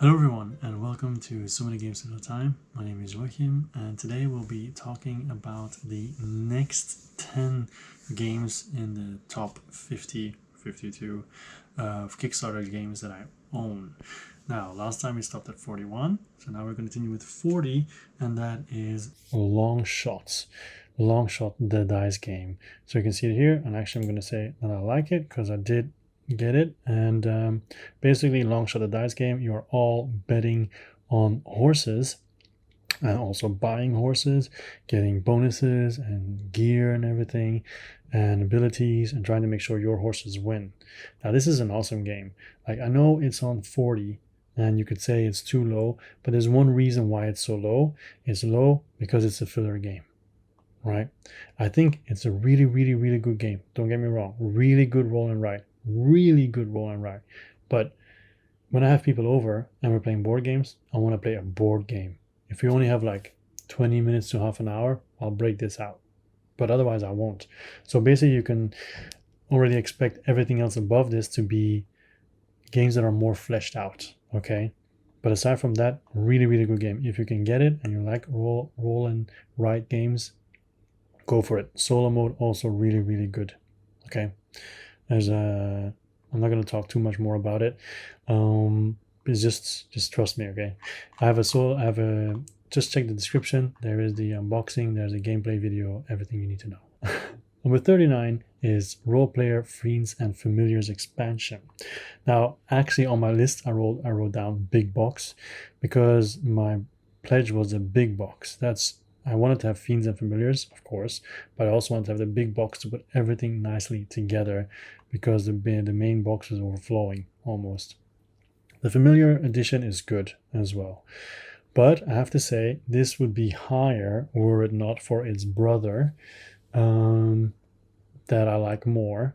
Hello everyone and welcome to So Many Games at a Time. My name is Joachim and today we'll be talking about the next 10 games in the top 50, 52 of Kickstarter games that I own. Now, last time we stopped at 41, so now we're going to continue with 40, and that is Long Shot the dice game. So you can see it here, and actually I'm going to say that I like it because I did get it. And basically, Long Shot the dice game, you're all betting on horses and also buying horses, getting bonuses and gear and everything and abilities, and trying to make sure your horses win. Now this is an awesome game. Like, I know it's on 40 and you could say it's too low, but there's one reason why it's so low. It's low because it's a filler game, right? I think it's a really good game. Don't get me wrong, really good roll and write, but when I have people over and we're playing board games, I want to play a board game. If you only have like 20 minutes to half an hour, I'll break this out, but otherwise I won't. So basically you can already expect everything else above this to be games that are more fleshed out, okay? But aside from that, really good game. If you can get it and you like roll and write games, go for it. Solo mode also really good, okay? I'm not going to talk too much more about it. It's just trust me, okay? Just check the description. There is the unboxing, there's a gameplay video, everything you need to know. Number 39 is Role Player Fiends and Familiars expansion. Now, actually on my list, I wrote down big box because my pledge was a big box. I wanted to have Fiends and Familiars, of course, but I also wanted to have the big box to put everything nicely together because the main box was overflowing almost. The Familiar edition is good as well, but I have to say this would be higher were it not for its brother that I like more.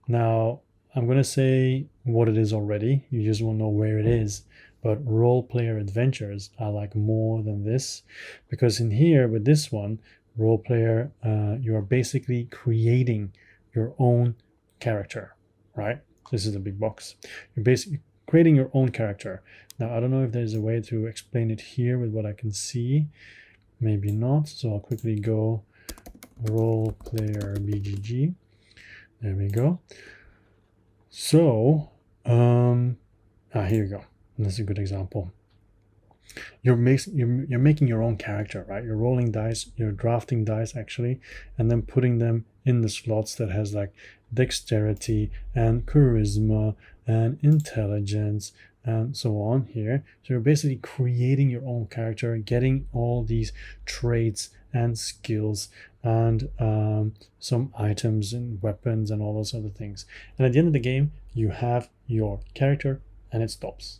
Now, I'm going to say what it is already. You just won't know where it is. But Role Player Adventures I like more than this, because in here with this one, Role Player, you are basically creating your own character, right? This is a big box. You're basically creating your own character. Now, I don't know if there's a way to explain it here with what I can see. Maybe not. So I'll quickly go Role Player BGG. There we go. So, here you go. And that's a good example. You're making your own character, right? You're rolling dice, you're drafting dice actually, and then putting them in the slots that has like dexterity and charisma and intelligence and so on here. So you're basically creating your own character, getting all these traits and skills and some items and weapons and all those other things. And at the end of the game, you have your character and it stops.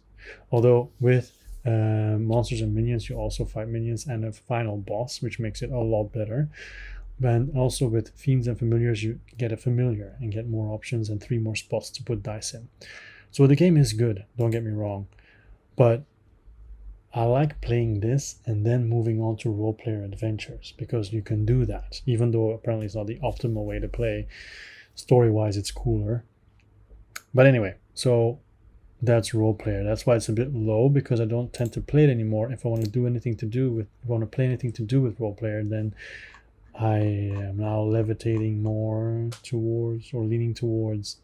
Although with monsters and minions, you also fight minions and a final boss, which makes it a lot better. And also with Fiends and Familiars, you get a familiar and get more options and 3 more spots to put dice in. So the game is good, don't get me wrong, but I like playing this and then moving on to Role Player Adventures because you can do that, even though apparently it's not the optimal way to play. Story-wise, it's cooler. But anyway, so that's Role Player. That's why it's a bit low, because I don't tend to play it anymore. If I want to play anything to do with Role Player, then I am now levitating more towards or leaning towards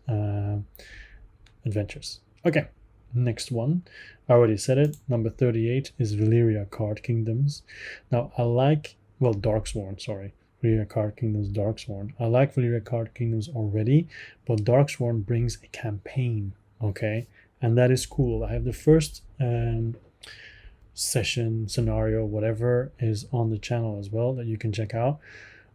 adventures. Okay, next one. I already said it. Number 38 is Valyria Card Kingdoms. Now I like, Darksworn, sorry. Valyria Card Kingdoms Darksworn. I like Valyria Card Kingdoms already, but Darksworn brings a campaign, okay? And that is cool. I have the first session, scenario, whatever is on the channel as well that you can check out.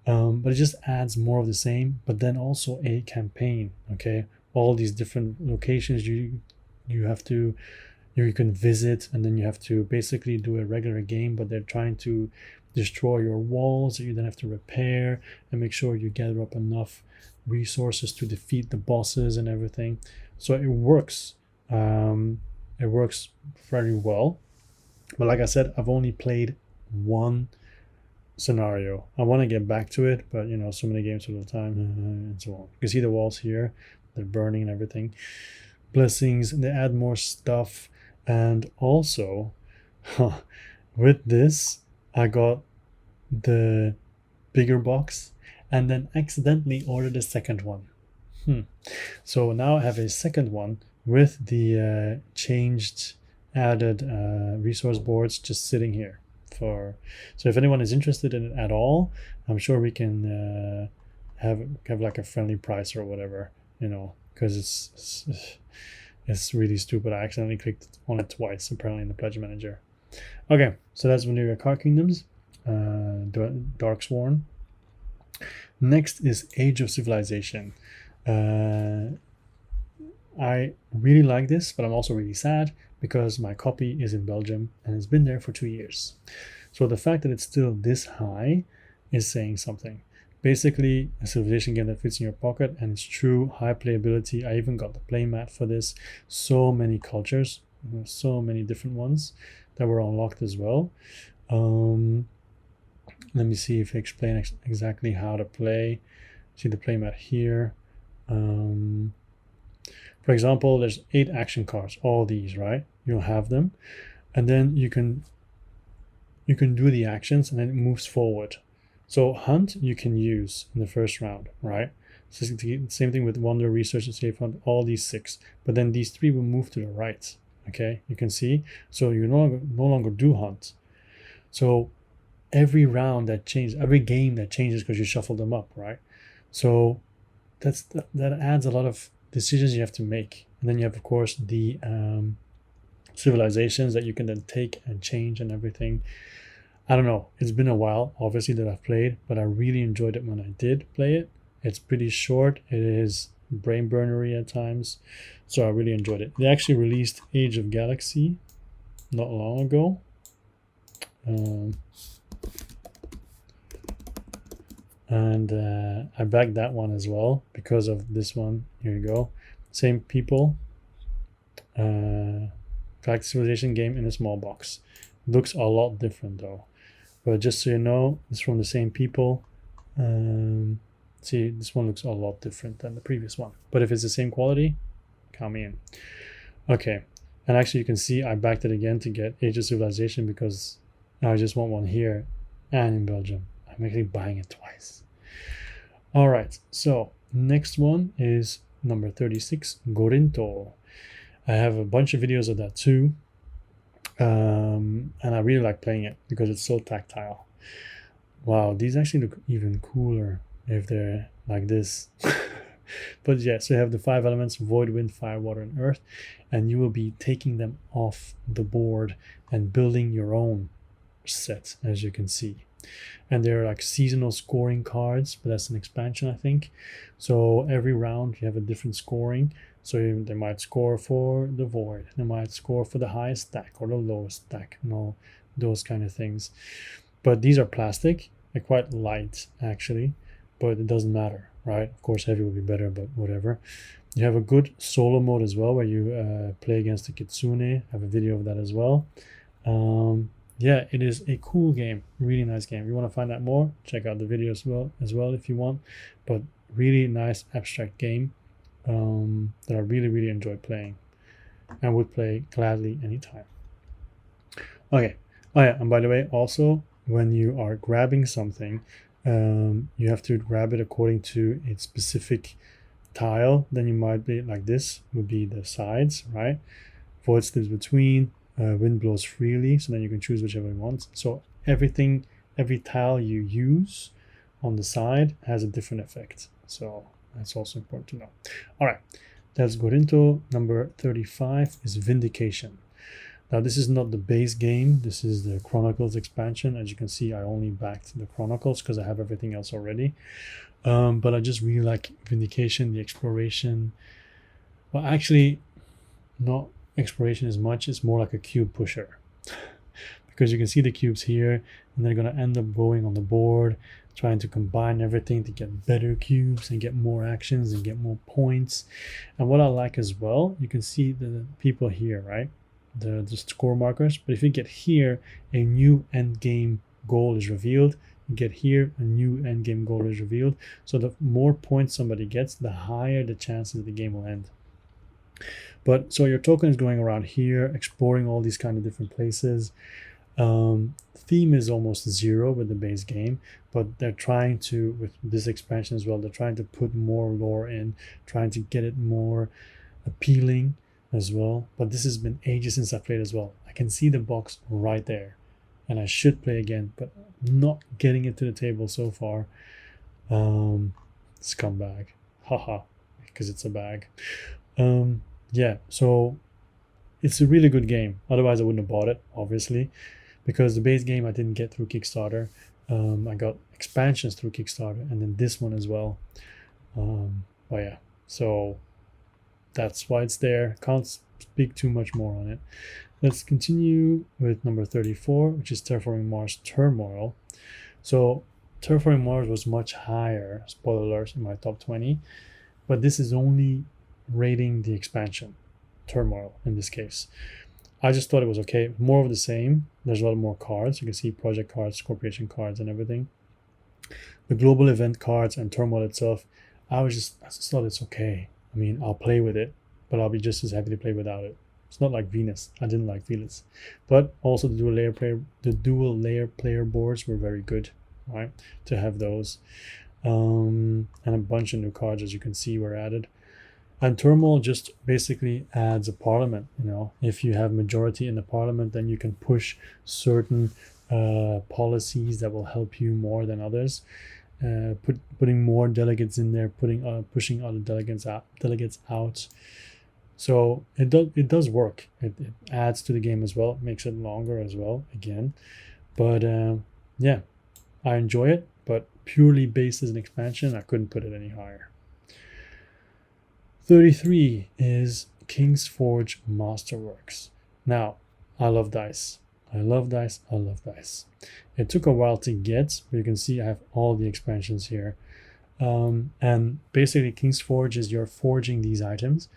But it just adds more of the same, but then also a campaign, okay? All these different locations you can visit, and then you have to basically do a regular game, but they're trying to destroy your walls that you then have to repair and make sure you gather up enough resources to defeat the bosses and everything. So it works. It works very well, but like I said, I've only played one scenario. I want to get back to it, but so many games all the time and so on. You can see the walls here, they're burning and everything. Blessings, and they add more stuff. And also, with this, I got the bigger box and then accidentally ordered a second one. So now I have a second one with the changed added resource boards just sitting here. So if anyone is interested in it at all, I'm sure we can have like a friendly price or whatever, because it's really stupid. I accidentally clicked on it twice apparently in the pledge manager. Okay, so that's Vanilla Card Kingdoms, Darksworn. Next is Age of Civilization. I really like this, but I'm also really sad because my copy is in Belgium and it's been there for 2 years. So the fact that it's still this high is saying something. Basically, a civilization game that fits in your pocket, and it's true high playability. I even got the playmat for this. So many cultures, so many different ones that were unlocked as well. Let me see if I explain exactly how to play. See the playmat here. For example, there's 8 action cards, all these, right? You'll have them, and then you can do the actions, and then it moves forward. So hunt you can use in the first round, right? So the same thing with wonder, research, and save hunt, all these 6, but then these 3 will move to the right. Okay, you can see. So you no longer do hunt. So every round that changes, every game that changes because you shuffle them up, right? So that adds a lot of decisions you have to make. And then you have, of course, the civilizations that you can then take and change and everything. I don't know. It's been a while, obviously, that I've played, but I really enjoyed it when I did play it. It's pretty short. It is brain burnery at times, so I really enjoyed it. They actually released Age of Galaxy not long ago. And I backed that one as well because of this one. Here you go. Same people. Galactic Civilization game in a small box. Looks a lot different though. But just so you know, it's from the same people. See, this one looks a lot different than the previous one. But if it's the same quality, count me in. Okay. And actually you can see I backed it again to get Age of Civilization because I just want one here and in Belgium. I'm actually buying it twice. All right. So next one is number 36, Gorinto. I have a bunch of videos of that too. And I really like playing it because it's so tactile. Wow, these actually look even cooler if they're like this. But yeah, so you have the 5 elements: void, wind, fire, water, and earth, and you will be taking them off the board and building your own set, as you can see. And they're like seasonal scoring cards, but that's an expansion, I think. So every round you have a different scoring. So they might score for the void, they might score for the highest stack or the lowest stack, and all those kind of things. But these are plastic. They're quite light actually, but it doesn't matter, right? Of course heavy would be better, but whatever. You have a good solo mode as well, where you play against the kitsune. I have a video of that as well. Yeah, it is a cool game, really nice game. If you want to find out more, check out the video as well if you want. But really nice abstract game that I really enjoy playing and would play gladly anytime. Okay. Oh yeah, and by the way, also when you are grabbing something, you have to grab it according to its specific tile. Then you might be like this would be the sides, right? Void slips between, wind blows freely, so then you can choose whichever you want. So every tile you use on the side has a different effect. So that's also important to know. All right, let's go into number 35 is Vindication. Now this is not the base game, this is the Chronicles expansion. As you can see, I only backed the Chronicles because I have everything else already. But I just really like Vindication, the exploration. Well, actually, not exploration as much, it's more like a cube pusher. Because you can see the cubes here, and they're going to end up going on the board, trying to combine everything to get better cubes and get more actions and get more points. And what I like as well, you can see the people here, right? The score markers. But if you get here, a new end game goal is revealed. You get here, a new end game goal is revealed. So the more points somebody gets, the higher the chances the game will end. But so your token is going around here, exploring all these kind of different places. Theme is almost zero with the base game, but they're trying to, with this expansion as well, they're trying to put more lore in, trying to get it more appealing as well. But this has been ages since I played as well. I can see the box right there, and I should play again, but not getting it to the table so far. Scumbag, haha, because it's a bag. Yeah, so it's a really good game. Otherwise I wouldn't have bought it, obviously, because the base game I didn't get through Kickstarter. I got expansions through Kickstarter, and then this one as well. But yeah, so that's why it's there. Can't speak too much more on it. Let's continue with number 34, which is Terraforming Mars Turmoil. So Terraforming Mars was much higher, spoiler alert, in my top 20, but this is only rating the expansion, Turmoil in this case. I just thought it was okay, more of the same. There's a lot more cards. You can see project cards, corporation cards, and everything. The global event cards and Turmoil itself, I just thought it's okay. I mean, I'll play with it, but I'll be just as happy to play without it. It's not like Venus. I didn't like Venus, but also the dual layer player boards were very good, right? To have those, and a bunch of new cards, as you can see, were added. And Turmoil just basically adds a parliament. You know, if you have majority in the parliament, then you can push certain policies that will help you more than others. Putting more delegates in there, pushing other delegates out. So it does work. It adds to the game as well. It makes it longer as well again. But yeah, I enjoy it. But purely based as an expansion, I couldn't put it any higher. 33 is King's Forge Masterworks. Now, I love dice. I love dice. I love dice. It took a while to get, but you can see I have all the expansions here. And basically, King's Forge is you're forging these items,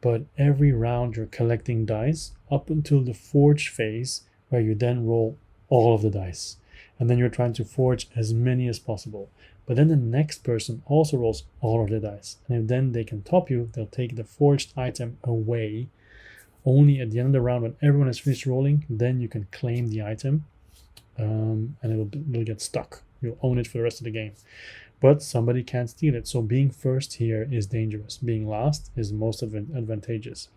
but every round you're collecting dice up until the forge phase, where you then roll all of the dice. And then you're trying to forge as many as possible. But then the next person also rolls all of the dice. And if then they can top you, they'll take the forged item away. Only at the end of the round, when everyone has finished rolling, then you can claim the item. And it'll get stuck. You'll own it for the rest of the game. But somebody can't steal it. So being first here is dangerous. Being last is most advantageous.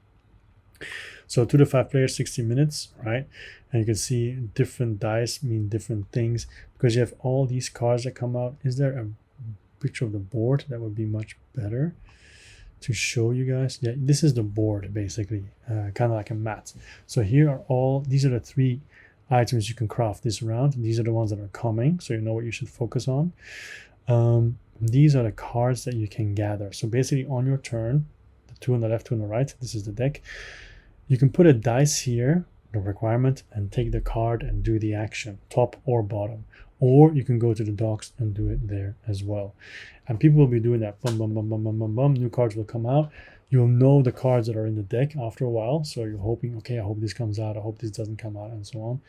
So 2 to 5 players, 60 minutes, right? And you can see different dice mean different things because you have all these cards that come out. Is there a picture of the board that would be much better to show you guys? Yeah, this is the board basically, kind of like a mat. So here are these are the 3 items you can craft this round. These are the ones that are coming, so you know what you should focus on. These are the cards that you can gather. So basically on your turn, the 2 on the left, 2 on the right, this is the deck. You can put a dice here, the requirement, and take the card and do the action, top or bottom. Or you can go to the docks and do it there as well. And people will be doing that. Bum, bum, bum, bum, bum, bum, bum. New cards will come out. You'll know the cards that are in the deck after a while. So you're hoping, okay, I hope this comes out. I hope this doesn't come out, and so on.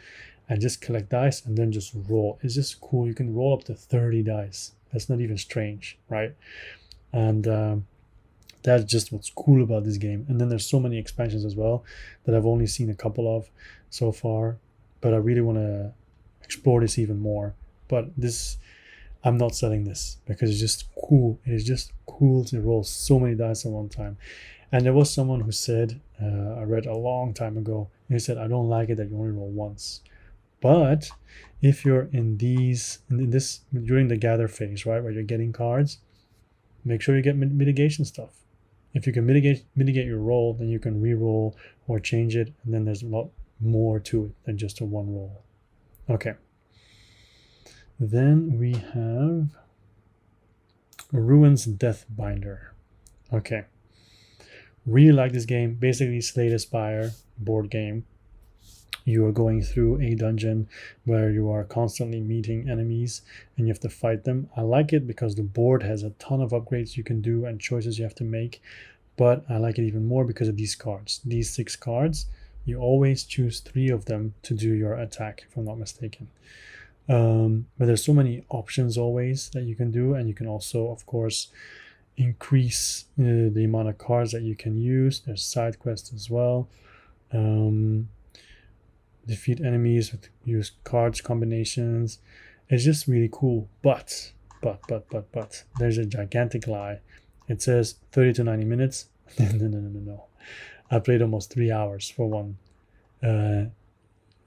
And just collect dice and then just roll. It's just cool. You can roll up to 30 dice. That's not even strange, right? And that's just what's cool about this game. And then there's so many expansions as well that I've only seen a couple of so far, but I really want to explore this even more. But this, I'm not selling this because it's just cool. It is just cool to roll so many dice at one time. And there was someone who said, I read a long time ago, he said, I don't like it that you only roll once. But if you're in this during the gather phase, right, where you're getting cards, make sure you get mitigation stuff. If you can mitigate your roll, then you can re-roll or change it, and then there's a lot more to it than just a one roll. Okay. Then we have Ruins Deathbinder. Okay. Really like this game. Basically, Slay the Spire board game. You are going through a dungeon where you are constantly meeting enemies and you have to fight them. I like it because the board has a ton of upgrades you can do and choices you have to make. But I like it even more because of these cards. These 6 cards, you always choose 3 of them to do your attack, if I'm not mistaken. But there's so many options always that you can do. And you can also, of course, increase the amount of cards that you can use. There's side quests as well. Defeat enemies with use cards combinations. It's just really cool. But there's a gigantic lie. It says 30 to 90 minutes. No. I played almost 3 hours for one.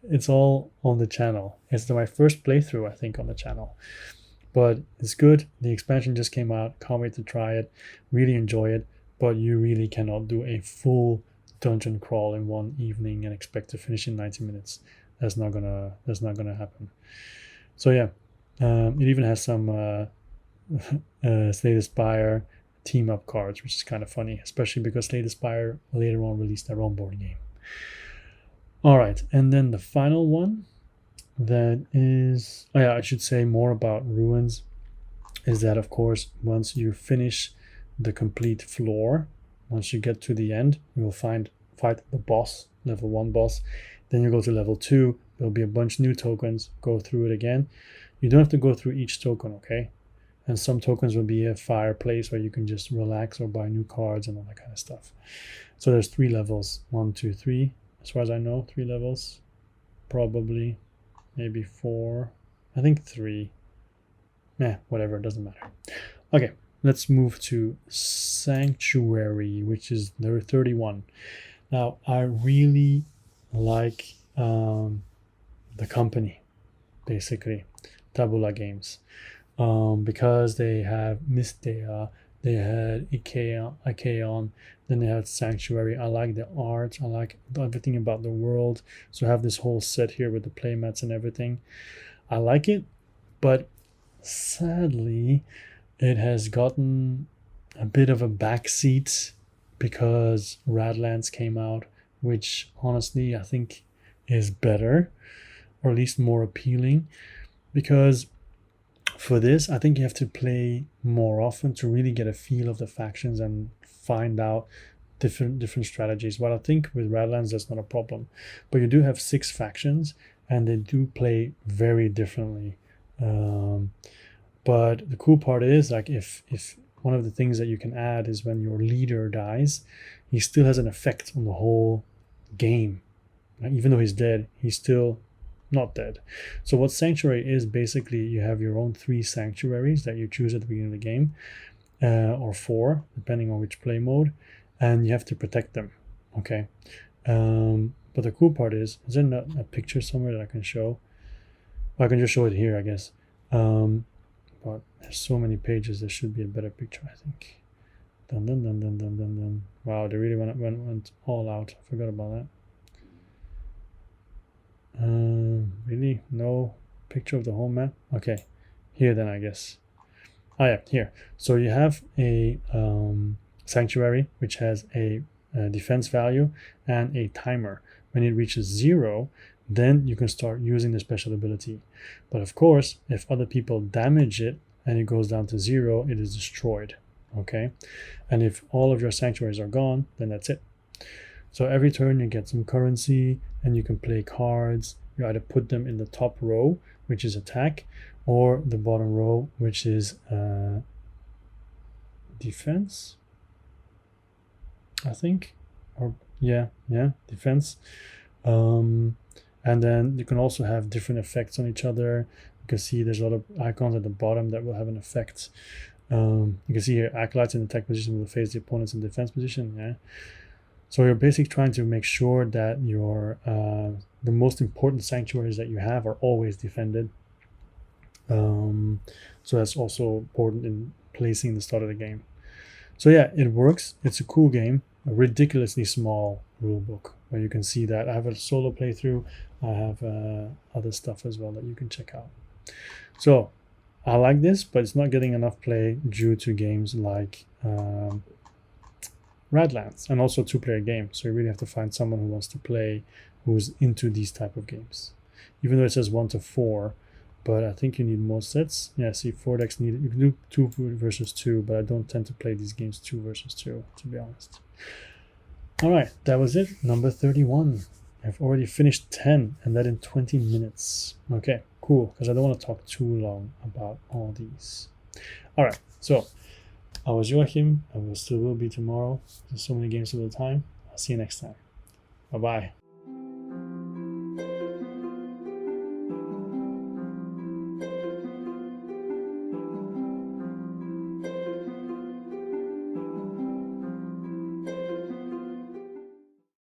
It's all on the channel. It's my first playthrough, I think, on the channel. But it's good. The expansion just came out. Can't wait to try it. Really enjoy it. But you really cannot do a full dungeon crawl in one evening and expect to finish in 90 minutes. That's not gonna happen. So yeah, it even has some Slay the Spire team up cards, which is kind of funny, especially because Slay the Spire later on released their own board game. All right, and then the final one that is, I should say more about Ruins, is that of course once you finish the complete floor, once you get to the end, you will fight the boss, level 1 boss. Then you go to level 2, there'll be a bunch new tokens, go through it again. You don't have to go through each token, okay? And some tokens will be a fireplace where you can just relax or buy new cards and all that kind of stuff. So there's 3 levels, 1, 2, 3. As far as I know, 3 levels, probably, maybe 4. I think 3. Whatever, it doesn't matter. Okay, let's move to Sanctuary, which is number 31. Now, I really like the company, basically, Tabula Games, because they have Mystea, they had Ikeon, then they had Sanctuary. I like the art, I like everything about the world. So I have this whole set here with the playmats and everything. I like it, but sadly, it has gotten a bit of a backseat because Radlands came out, which honestly I think is better, or at least more appealing, because for this I think you have to play more often to really get a feel of the factions and find out different strategies. But I think with Radlands that's not a problem, but you do have 6 factions and they do play very differently. But the cool part is, like, if one of the things that you can add is when your leader dies, he still has an effect on the whole game. Like, even though he's dead, he's still not dead. So what Sanctuary is, basically you have your own 3 sanctuaries that you choose at the beginning of the game, or 4 depending on which play mode, and you have to protect them. Okay. But the cool part is there not a picture somewhere that I can show? Well, I can just show it here, I guess. But there's so many pages, there should be a better picture, I think. Dun dun dun dun dun dun dun. Wow, they really went all out. I forgot about that. Really? No picture of the whole map? Okay, here then, I guess. Oh yeah, here. So you have a sanctuary which has a defense value and a timer. When it reaches 0, then you can start using the special ability. But of course, if other people damage it and it goes down to 0, it is destroyed. Okay, and if all of your sanctuaries are gone, then that's it. So every turn you get some currency and you can play cards. You either put them in the top row, which is attack, or the bottom row, which is defense, I think. Or yeah, defense. And then you can also have different effects on each other. You can see there's a lot of icons at the bottom that will have an effect. You can see here, acolytes in attack position will face the opponents in defense position. Yeah. So you're basically trying to make sure that your the most important sanctuaries that you have are always defended. So that's also important in placing the start of the game. So yeah, it works. It's a cool game. A ridiculously small rule book where you can see that. I have a solo playthrough. I have other stuff as well that you can check out. So I like this, but it's not getting enough play due to games like Radlands, and also 2-player games. So you really have to find someone who wants to play, who's into these type of games. Even though it says 1 to 4, but I think you need more sets. Yeah, see, 4 decks needed. You can do 2 versus 2, but I don't tend to play these games 2 versus 2, to be honest. All right, that was it. Number 31. I've already finished 10, and that in 20 minutes. Okay, cool, because I don't want to talk too long about all these. All right, so I was Joachim, and we still will be tomorrow. There's so many games all the time. I'll see you next time. Bye bye.